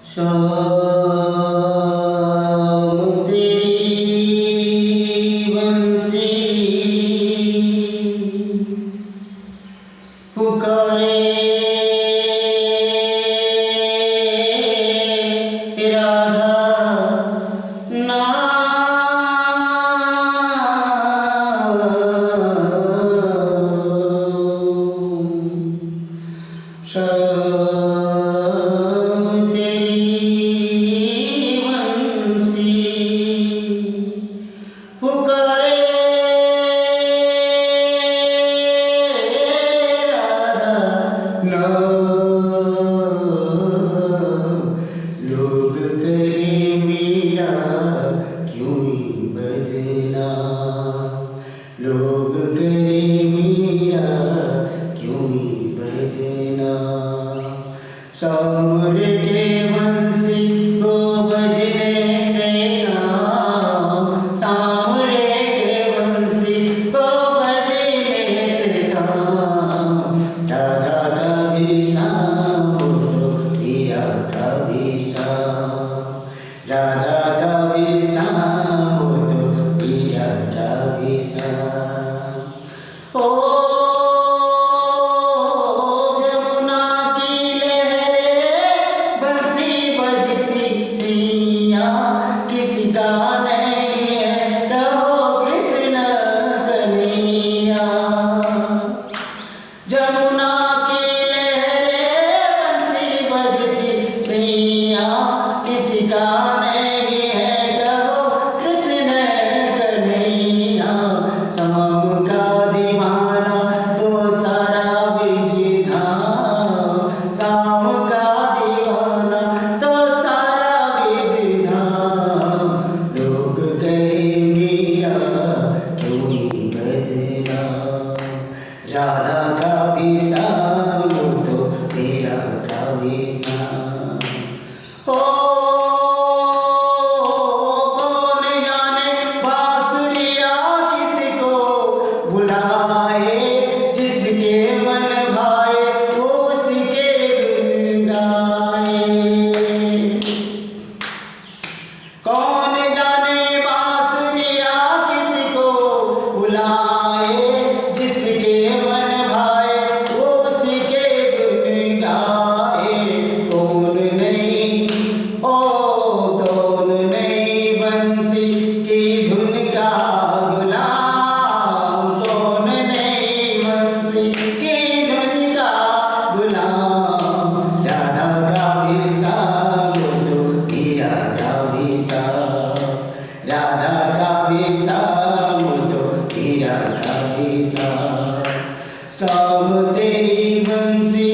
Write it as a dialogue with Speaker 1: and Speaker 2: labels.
Speaker 1: शाम तेरी बंसी पुकारे राधा ना शाम तेरी बंसी पुकारे राधा ना लोग करें मेरा क्यों बदला लोग करें मेरा क्यों बदला सामर के बंसी को बजने से काम सामर के बंसी को बजने से काम राधा का भी शाम हो तो मीरा का भी शाम राधा का भी शाम हो तो मीरा का भी शाम ओ जमुना की लहरें बंसी बजती छैया किसी का नहीं है कहो कृष्ण कन्हैया शाम का दीवाना तो सारा बिजी धाम शाम का दीवाना तो सारा बिजी धाम लोग कहेंगे क्यों बदला राधा का भी शाम तो मेरा का भी शाम ओ कौन जाने बांसुरिया किसको बुलाए जिसके मन भाए वो उसके गुन गाए कौन जाने बांसुरिया किसको बुलाए जिसके मन भाए वो उसके गुन गाए कौन नहीं ओ कौन नहीं बंसी की धुन का गुलाम कौन नहीं बंसी की धुन का गुलाम राधा का भी शाम तो मीरा का भी शाम राधा का भी शाम तो मीरा का भी शाम शाम तेरी बंसी